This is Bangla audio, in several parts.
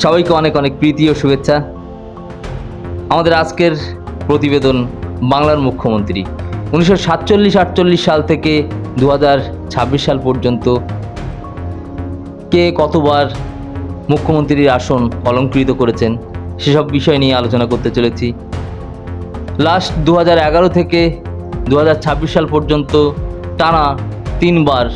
সবাইকে অনেক অনেক প্রীতি ও শুভেচ্ছা। আমাদের আজকের প্রতিবেদন বাংলার মুখ্যমন্ত্রী 1947-48 সাল থেকে 2026 সাল পর্যন্ত কে কতবার মুখ্যমন্ত্রীর আসন অলংকৃত করেছেন সেসব বিষয় নিয়ে আলোচনা করতে চলেছি। লাস্ট 2011 থেকে 2026 সাল পর্যন্ত টানা 3 বার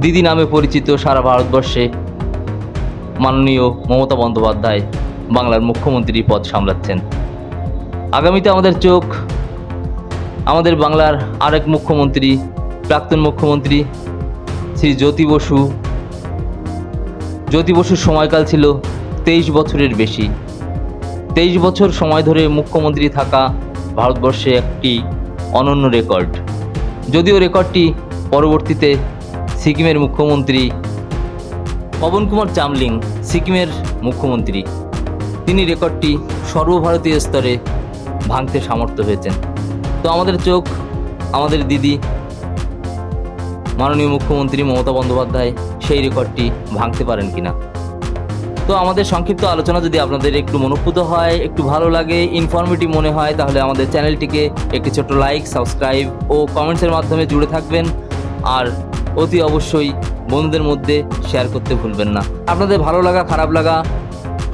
দিদি নামে পরিচিত সারা ভারতবর্ষে মাননীয় মমতা বন্দ্যোপাধ্যায় বাংলার মুখ্যমন্ত্রী পদ সামলাচ্ছেন। আগামীতে আমাদের চোখ আমাদের বাংলার আরেক মুখ্যমন্ত্রী, প্রাক্তন মুখ্যমন্ত্রী শ্রী জ্যোতি বসুর সময়কাল ছিল 23 বছরের বেশি। 23 বছর সময় ধরে মুখ্যমন্ত্রী থাকা ভারতবর্ষে একটি অনন্য রেকর্ড। যদিও রেকর্ডটি পরবর্তীতে সিকিমের মুখ্যমন্ত্রী পবন কুমার চামলিং, সিকিমের মুখ্যমন্ত্রী, তিনি রেকর্ডটি সর্বভারতীয় স্তরে ভাঙতে সামর্থ্য হয়েছেন। তো আমাদের চোখ আমাদের দিদি মাননীয় মুখ্যমন্ত্রী মমতা বন্দ্যোপাধ্যায় সেই রেকর্ডটি ভাঙতে পারেন কিনা। তো আমাদের সংক্ষিপ্ত আলোচনা যদি আপনাদের একটু মনোপুত হয়, একটু ভালো লাগে, ইনফরমেটিভ মনে হয়, তাহলে আমাদের চ্যানেলটিকে একটি ছোট্ট লাইক, সাবস্ক্রাইব ও কমেন্টসের মাধ্যমে জুড়ে থাকবেন। আর অতি অবশ্যই বন্ধুদের মধ্যে শেয়ার করতে ভুলবেন না। আপনাদের ভালো লাগা, খারাপ লাগা,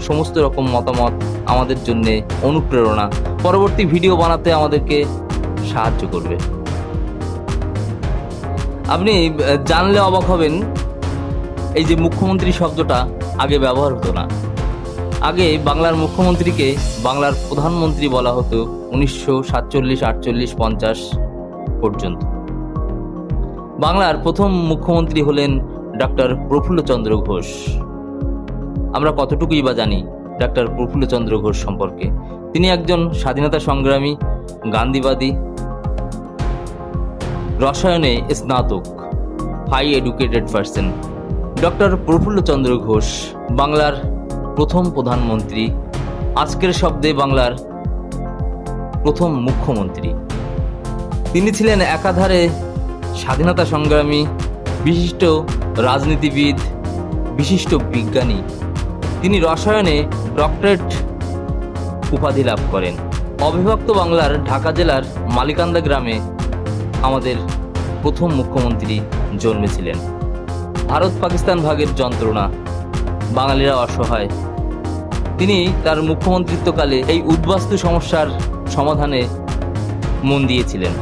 সমস্ত রকম মতামত আমাদের জন্যে অনুপ্রেরণা, পরবর্তী ভিডিও বানাতে আমাদেরকে সাহায্য করবে। আপনি জানলে অবাক হবেন, এই যে মুখ্যমন্ত্রী শব্দটা আগে ব্যবহার হতো না। আগে বাংলার মুখ্যমন্ত্রীকে বাংলার প্রধানমন্ত্রী বলা হতো 1947, 48, 50 পর্যন্ত। বাংলার প্রথম মুখ্যমন্ত্রী হলেন ডক্টর প্রফুল্লচন্দ্র ঘোষ। আমরা কতটুকুই বা জানি ডক্টর প্রফুল্লচন্দ্র ঘোষ সম্পর্কে? তিনি একজন স্বাধীনতা সংগ্রামী, গান্ধীবাদী, রসায়নে স্নাতক, high educated person. Doctor Prafullachandra Ghosh বাংলার প্রথম প্রধানমন্ত্রী, আজকের শব্দে বাংলার প্রথম মুখ্যমন্ত্রী। তিনি ছিলেন একাধারে স্বাধীনতা সংগ্রামী, বিশিষ্ট রাজনীতিবিদ, বিশিষ্ট বিজ্ঞানী। তিনি রসায়নে ডক্টরেট উপাধি লাভ করেন। অবিভক্ত বাংলার ঢাকা জেলার মালিকান্দা গ্রামে আমাদের প্রথম মুখ্যমন্ত্রী জন্মেছিলেন। ভারত পাকিস্তান ভাগের যন্ত্রণা, বাঙালিরা অসহায়। তিনি তার মুখ্যমন্ত্রিত্বকালে এই উদ্বাস্তু সমস্যার সমাধানে মন দিয়েছিলেন।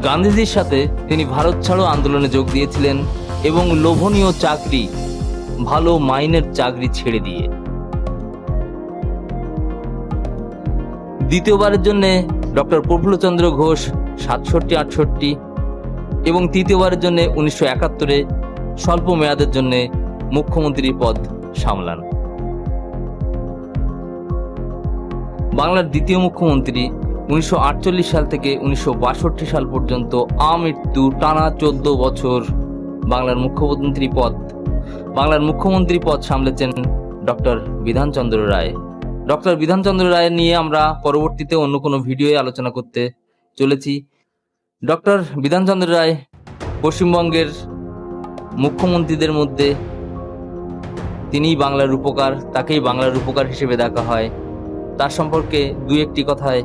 গান্ধীজির সাথে তিনি ভারত ছাড়ো আন্দোলনে যোগ দিয়েছিলেন এবং লোভনীয় চাকরি, ভালো মাইনের চাকরি ছেড়ে দিয়ে দ্বিতীয়বারের জন্য ডক্টর প্রফুল্লচন্দ্র ঘোষ 67-68 এবং তৃতীয়বারের জন্য 1971 স্বল্প মেয়াদের জন্য মুখ্যমন্ত্রীর পদ সামলান। বাংলার দ্বিতীয় মুখ্যমন্ত্রী 1948 সাল থেকে 1962 সাল পর্যন্ত আমৃত্যু টানা 14 বছর বাংলার মুখ্যমন্ত্রী পদ সামলেছেন ডক্টর বিধানচন্দ্র রায়। ডক্টর বিধানচন্দ্র রায় নিয়ে আমরা পরবর্তীতে অন্য কোনো ভিডিওয়ে আলোচনা করতে চলেছি। ডক্টর বিধানচন্দ্র রায় পশ্চিমবঙ্গের মুখ্যমন্ত্রীদের মধ্যে তিনিই বাংলার রূপকার, তাকেই বাংলার রূপকার হিসেবে দেখা হয়। তার সম্পর্কে দুই একটি কথায়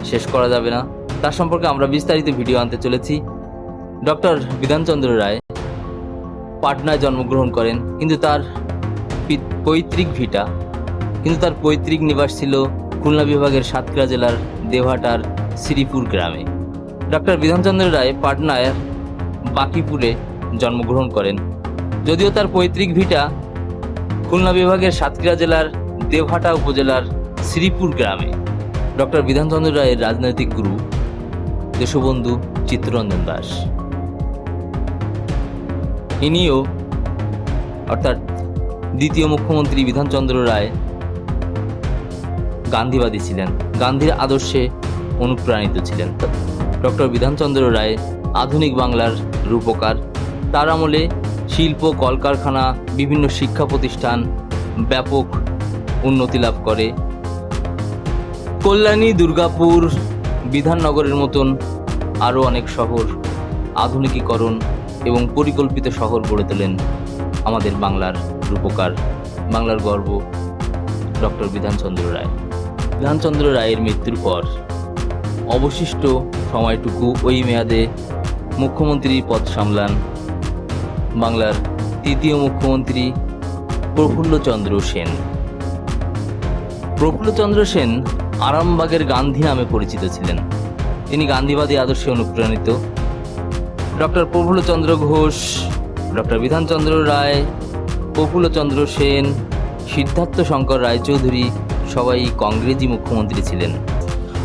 শেষ করা যাবে না, তার সম্পর্কে আমরা বিস্তারিত ভিডিও আনতে চলেছি। ডক্টর বিধানচন্দ্র রায় পাটনায় জন্মগ্রহণ করেন, কিন্তু তার পৈতৃক নিবাস ছিল খুলনা বিভাগের সাতক্ষীরা জেলার দেওহাটার শ্রীপুর গ্রামে। ডক্টর বিধানচন্দ্র রায় পাটনায় বাকিপুরে জন্মগ্রহণ করেন। যদিও তার পৈতৃক ভিটা খুলনা বিভাগের সাতক্ষীরা জেলার দেওহাটা উপজেলার শ্রীপুর গ্রামে। ডক্টর বিধানচন্দ্র রায়ের রাজনৈতিক গুরু দেশবন্ধু চিত্তরঞ্জন দাস। ইনিও অর্থাৎ দ্বিতীয় মুখ্যমন্ত্রী বিধানচন্দ্র রায় গান্ধীবাদী ছিলেন, গান্ধীর আদর্শে অনুপ্রাণিত ছিলেন। ডক্টর বিধানচন্দ্র রায় আধুনিক বাংলার রূপকার। তার আমলে শিল্প, কলকারখানা, বিভিন্ন শিক্ষা প্রতিষ্ঠান ব্যাপক উন্নতি লাভ করে। কল্যাণী, দুর্গাপুর, বিধাননগরের মতন আরও অনেক শহর আধুনিকীকরণ এবং পরিকল্পিত শহর গড়ে তোলেন আমাদের বাংলার রূপকার বাংলার গর্ব ডক্টর বিধানচন্দ্র রায়। বিধানচন্দ্র রায়ের মৃত্যুর পর অবশিষ্ট সময়টুকু ওই মেয়াদে মুখ্যমন্ত্রীর পদ সামলান বাংলার তৃতীয় মুখ্যমন্ত্রী প্রফুল্লচন্দ্র সেন। প্রফুল্লচন্দ্র সেন আরামবাগের গান্ধী নামে পরিচিত ছিলেন। তিনি গান্ধীবাদী আদর্শে অনুপ্রাণিত। ডক্টর প্রফুল্লচন্দ্র ঘোষ, ডক্টর বিধানচন্দ্র রায়, প্রফুল্লচন্দ্র সেন, সিদ্ধার্থ শঙ্কর রায়চৌধুরী সবাই কংগ্রেসি মুখ্যমন্ত্রী ছিলেন।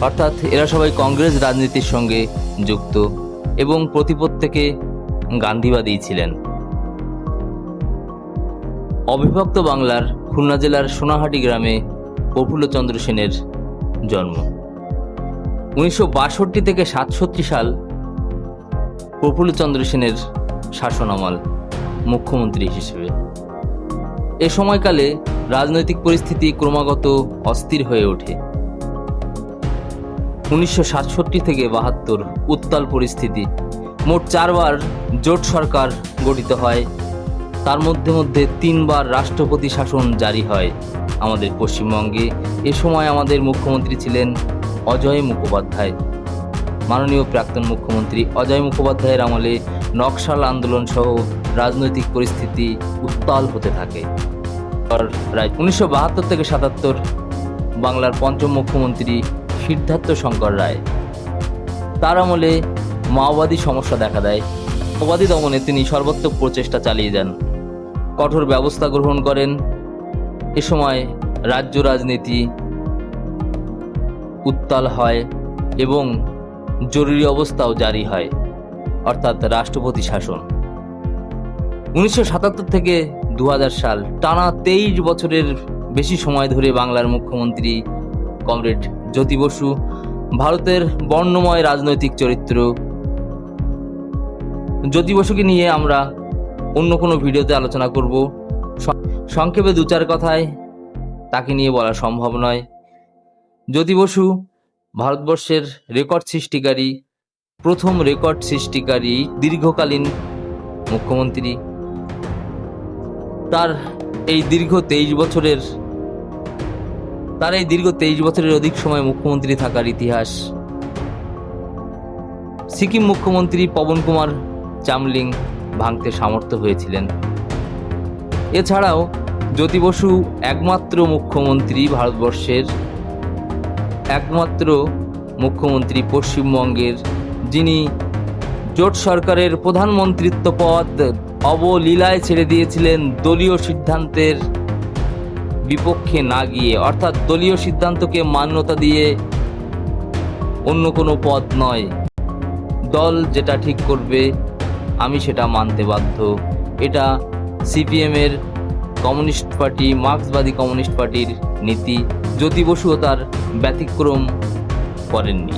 অর্থাৎ এরা সবাই কংগ্রেস রাজনীতির সঙ্গে যুক্ত এবং প্রতিপত্তিকে গান্ধীবাদী ছিলেন। অবিভক্ত বাংলার খুলনা জেলার সোনাহাটি গ্রামে প্রফুল্লচন্দ্র সেনের জন্ম। 1962 থেকে 67 সাল প্রফুল্লচন্দ্র সেনের শাসনামল মুখ্যমন্ত্রী হিসেবে। এ সময়কালে রাজনৈতিক পরিস্থিতি ক্রমাগত অস্থির হয়ে ওঠে। 1967 থেকে 72 উত্তাল পরিস্থিতি। মোট 4 বার জোট সরকার গঠিত হয়। তার মধ্যে 3 বার রাষ্ট্রপতি শাসন জারি হয় আমাদের পশ্চিমবঙ্গে। এ সময় আমাদের মুখ্যমন্ত্রী ছিলেন অজয় মুখোপাধ্যায়। মাননীয় প্রাক্তন মুখ্যমন্ত্রী অজয় মুখোপাধ্যায়ের আমলে নকশাল আন্দোলন সহ রাজনৈতিক পরিস্থিতি উত্তাল হতে থাকে। 1972 থেকে 77 বাংলার পঞ্চম মুখ্যমন্ত্রী সিদ্ধার্থ শঙ্কর রায়। তার আমলে মাওবাদী সমস্যা দেখা দেয়। মাওবাদী দমনে তিনি সর্বাত্মক প্রচেষ্টা চালিয়ে যান, কঠোর ব্যবস্থা গ্রহণ করেন। এ সময় রাজ্য রাজনীতি উত্তাল হয় এবং জরুরি অবস্থাও জারি হয়, অর্থাৎ রাষ্ট্রপতি শাসন। 1977 থেকে 2000 সাল টানা 23 বছরের বেশি সময় ধরে বাংলার মুখ্যমন্ত্রী কমরেড জ্যোতি বসু ভারতের বর্ণময় রাজনৈতিক চরিত্র। জ্যোতি বসুকে নিয়ে আমরা অন্য কোনো ভিডিওতে আলোচনা করব। সংক্ষেপে 2-4 কথায় তাকে নিয়ে বলা সম্ভব নয়। জ্যোতি বসু ভারতবর্ষের রেকর্ড সৃষ্টিকারী, প্রথম রেকর্ড সৃষ্টিকারী দীর্ঘকালীন মুখ্যমন্ত্রী। তার এই দীর্ঘ 23 বছরের অধিক সময় মুখ্যমন্ত্রী থাকার ইতিহাস। সিকিম মুখ্যমন্ত্রী পবন কুমার চামলিং ভাঙতে সামর্থ্য হয়েছিলেন। এছাড়াও জ্যোতি বসু একমাত্র মুখ্যমন্ত্রী পশ্চিমবঙ্গের যিনি জোট সরকারের প্রধানমন্ত্রিত্ব পদ অবলীলায় ছেড়ে দিয়েছিলেন দলীয় সিদ্ধান্তের বিপক্ষে না গিয়ে, অর্থাৎ দলীয় সিদ্ধান্তকে মান্যতা দিয়ে অন্য কোনো পদ নয়। দল যেটা ঠিক করবে আমি সেটা মানতে বাধ্য। এটা সিপিএমের কমিউনিস্ট পার্টি, মার্ক্সবাদী কমিউনিস্ট পার্টির নীতি। জ্যোতি বসুও তার ব্যতিক্রম করেননি।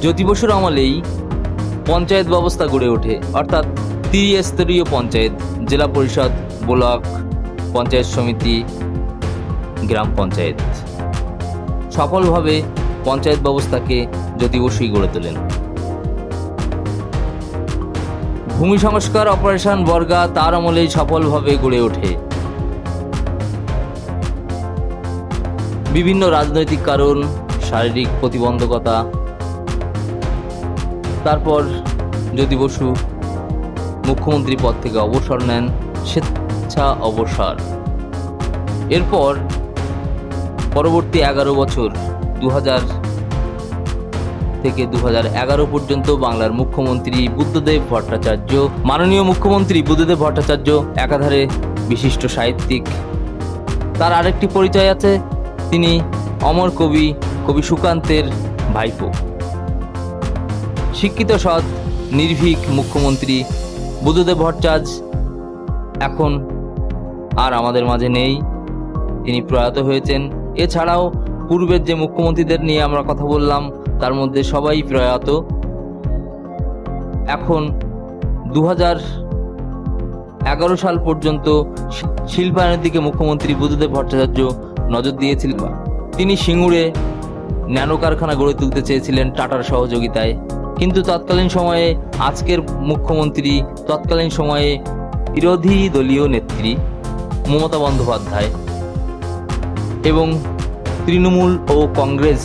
জ্যোতি বসুর আমলেই পঞ্চায়েত ব্যবস্থা গড়ে ওঠে, অর্থাৎ ত্রিস্তরীয় পঞ্চায়েত, জেলা পরিষদ, ব্লক পঞ্চায়েত সমিতি, গ্রাম পঞ্চায়েত। সফলভাবে পঞ্চায়েত ব্যবস্থাকে জ্যোতি বসুই গড়ে তোলেন। ভূমি সংস্কার অপারেশন বর্গা তার আমলেই সফলভাবে গড়ে ওঠে। বিভিন্ন রাজনৈতিক কারণ, শারীরিক প্রতিবন্ধকতা, তারপর জ্যোতি বসু মুখ্যমন্ত্রী পদ থেকে অবসর নেন, স্বেচ্ছা অবসর। এরপর পরবর্তী 11 বছর 2000 থেকে 2011 পর্যন্ত বাংলার মুখ্যমন্ত্রী বুদ্ধদেব ভট্টাচার্য। মাননীয় মুখ্যমন্ত্রী বুদ্ধদেব ভট্টাচার্য একাধারে বিশিষ্ট সাহিত্যিক। তার আরেকটি পরিচয় আছে, তিনি অমর কবি সুকান্তের ভাইপো। শিক্ষিত, সৎ, নির্ভীক মুখ্যমন্ত্রী বুদ্ধদেব ভট্টাচার্য এখন আর আমাদের মাঝে নেই, তিনি প্রয়াত হয়েছেন। এছাড়াও পূর্বের যে মুখ্যমন্ত্রীদের নিয়ে আমরা কথা বললাম তার মধ্যে সবাই প্রয়াত। এখন 2011 সাল পর্যন্ত শিল্পায়নের দিকে মুখ্যমন্ত্রী বুদ্ধদেব ভট্টাচার্য নজর দিয়েছিলেন। তিনি সিঙ্গুরে ন্যানো কারখানা গড়ে তুলতে চেয়েছিলেন টাটার সহযোগিতায়, কিন্তু তৎকালীন সময়ে তৎকালীন সময়ে বিরোধী দলীয় নেত্রী মমতা বন্দ্যোপাধ্যায় এবং তৃণমূল ও কংগ্রেস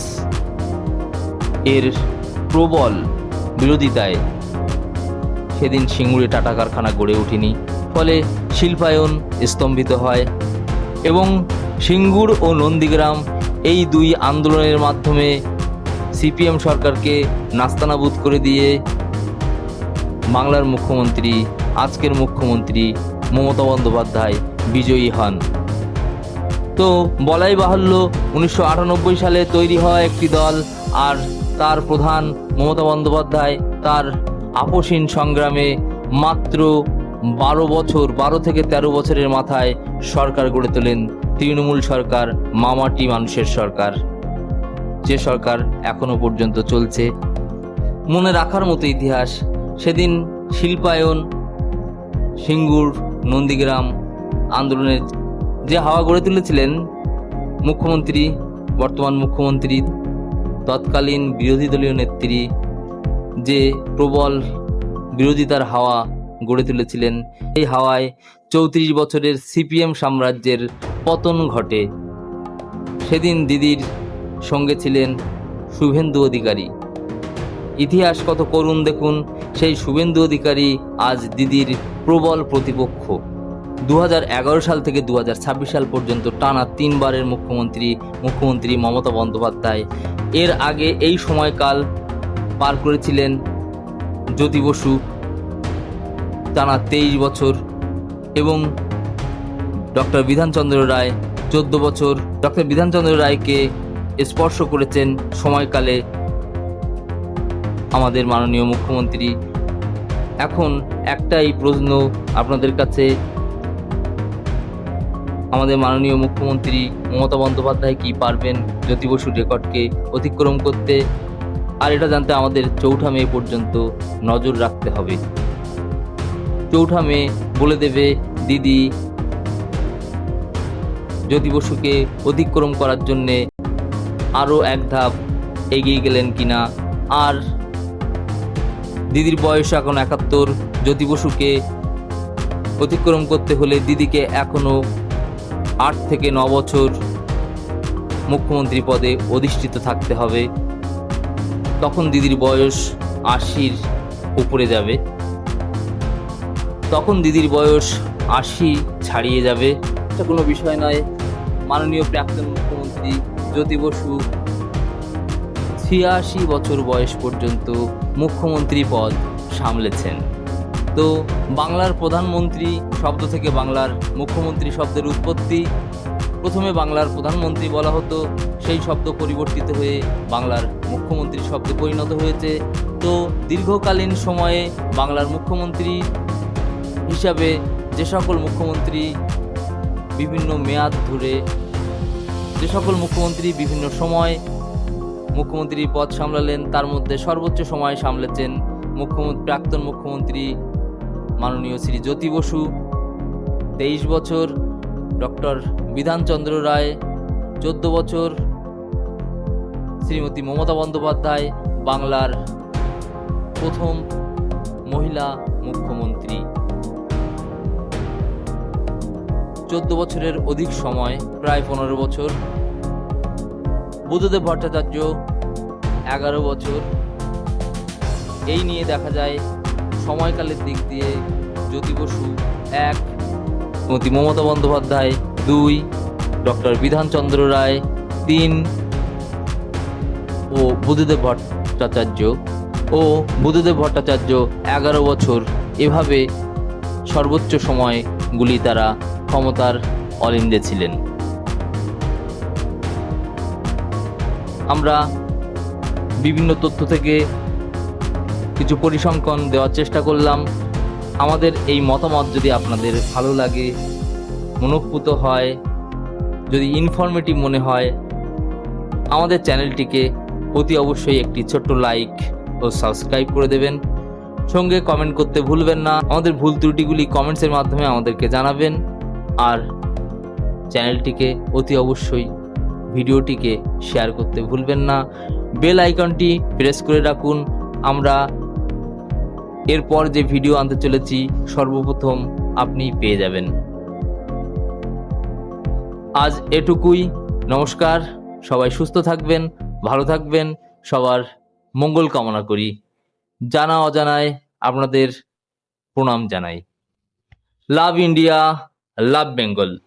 এর প্রবল বিরোধিতায় সেদিন সিঙ্গুরে টাটা কারখানা গড়ে ওঠেনি, ফলে শিল্পায়ন স্তম্ভিত হয় এবং সিঙ্গুর ও নন্দীগ্রাম এই দুই আন্দোলনের মাধ্যমে সিপিএম সরকারকে নাস্তানাবুদ করে দিয়ে বাংলার মুখ্যমন্ত্রী, আজকের মুখ্যমন্ত্রী মমতা বন্দ্যোপাধ্যায় বিজয়ী হন। তো বলাই বাহুল্য 1998 সালে তৈরি হয় একটি দল, আর তার প্রধান মমতা বন্দ্যোপাধ্যায় তার আপসীন সংগ্রামে মাত্র 12 থেকে 13 বছরের মাথায় সরকার গড়ে তোলেন, তৃণমূল সরকার, মামাটি মানুষের সরকার, যে সরকার এখনো পর্যন্ত চলছে। মনে রাখার মতো ইতিহাস, সেদিন শিল্পায়ন, সিঙ্গুর, নন্দীগ্রাম আন্দোলনের যে হাওয়া গড়ে তুলেছিলেন মুখ্যমন্ত্রী, বর্তমান মুখ্যমন্ত্রী, তৎকালীন বিরোধী দলীয় নেত্রী যে প্রবল বিরোধিতার হাওয়া গড়ে তুলেছিলেন, এই হাওয়ায় 34 বছরের সিপিএম সাম্রাজ্যের পতন ঘটে। সেদিন দিদির সঙ্গে ছিলেন শুভেন্দু অধিকারী। ইতিহাস কত করুণ দেখুন, সেই শুভেন্দু অধিকারী আজ দিদির প্রবল প্রতিপক্ষ। 2011 সাল থেকে 2026 সাল পর্যন্ত টানা 3 বারের মুখ্যমন্ত্রী মমতা বন্দ্যোপাধ্যায়। এর আগে এই সময়কাল পার করেছিলেন জ্যোতি বসু, টানা 23 বছর, এবং ডক্টর বিধানচন্দ্র রায় 14 বছর। ডক্টর বিধানচন্দ্র রায়কে স্পর্শ করেছেন সময়কালে আমাদের মাননীয় মুখ্যমন্ত্রী। এখন একটাই প্রশ্ন আপনাদের কাছে, আমাদের মাননীয় মুখ্যমন্ত্রী মমতা বন্দ্যোপাধ্যায় কি পারবেন জ্যোতি বসুর রেকর্ডকে অতিক্রম করতে? আর এটা জানতে আমাদের 4 মে পর্যন্ত নজর রাখতে হবে। 4 মে বলে দেবে দিদি জ্যোতি বসুকে অতিক্রম করার জন্যে আরও এক ধাপ এগিয়ে গেলেন কিনা। আর দিদির বয়স এখন 71, জ্যোতি বসুকে অতিক্রম করতে হলে দিদিকে এখনো 8 থেকে 9 বছর মুখ্যমন্ত্রী পদে অধিষ্ঠিত থাকতে হবে। তখন দিদির বয়স 80-র উপরে যাবে, তখন দিদির বয়স 80 ছাড়িয়ে যাবে। এটা কোনো বিষয় নয়। মাননীয় প্রাক্তন মুখ্যমন্ত্রী জ্যোতি বসু 86 বছর বয়স পর্যন্ত মুখ্যমন্ত্রী পদ সামলেছেন। তো বাংলার প্রধানমন্ত্রী শব্দ থেকে বাংলার মুখ্যমন্ত্রী শব্দের উৎপত্তি। প্রথমে বাংলার প্রধানমন্ত্রী বলা হতো, সেই শব্দ পরিবর্তিত হয়ে বাংলার মুখ্যমন্ত্রী শব্দে পরিণত হয়েছে। তো দীর্ঘকালীন সময়ে বাংলার মুখ্যমন্ত্রী হিসাবে যে সকল মুখ্যমন্ত্রী বিভিন্ন মেয়াদ ধরে, যে সকল মুখ্যমন্ত্রী বিভিন্ন সময় মুখ্যমন্ত্রী পদ সামলালেন, তার মধ্যে সর্বোচ্চ সময় সামলেছেন প্রাক্তন মুখ্যমন্ত্রী মাননীয় শ্রী জ্যোতি বসু 23 বছর, ডক্টর বিধানচন্দ্র রায় 14 বছর, শ্রীমতী মমতা বন্দ্যোপাধ্যায় বাংলার প্রথম মহিলা মুখ্যমন্ত্রী। 14 বছরের অধিক সময়, প্রায় 15 বছর। বুদ্ধদেব ভট্টাচার্য 11 বছর। এই নিয়ে দেখা যায় সময়কালের দিক দিয়ে জ্যোতি বসু 1, শ্রীমতী মমতা বন্দ্যোপাধ্যায় 2, ডক্টর বিধানচন্দ্র রায় 3 ও বুদ্ধদেব ভট্টাচার্য 11 বছর। এভাবে সর্বোচ্চ সময়গুলি তারা ক্ষমতার অলিন্দে ছিলেন। আমরা বিভিন্ন তথ্য থেকে কিছু পরিসংখ্যান দেওয়ার চেষ্টা করলাম। আমাদের এই মতামত যদি আপনাদের ভালো লাগে, মনোঃপুত হয়, যদি ইনফরমেটিভ মনে হয়, আমাদের চ্যানেলটিকে অতি অবশ্যই একটি ছোট্ট লাইক ও সাবস্ক্রাইব করে দেবেন। সঙ্গে কমেন্ট করতে ভুলবেন না। আমাদের ভুল ত্রুটিগুলি কমেন্টসের মাধ্যমে আমাদেরকে জানাবেন। আর চ্যানেলটিকে অতি অবশ্যই ভিডিওটিকে শেয়ার করতে ভুলবেন না। বেল আইকনটি প্রেস করে রাখুন। আমরা এরপর যে ভিডিও আনতে চলেছি সর্বপ্রথম আপনি পেয়ে যাবেন। আজ এটুকুই। নমস্কার। সবাই সুস্থ থাকবেন, ভালো থাকবেন, সবার মঙ্গল কামনা করি। জানা অজানায় আপনাদের প্রণাম জানাই। লাভ ইন্ডিয়া, লাভ বেঙ্গল।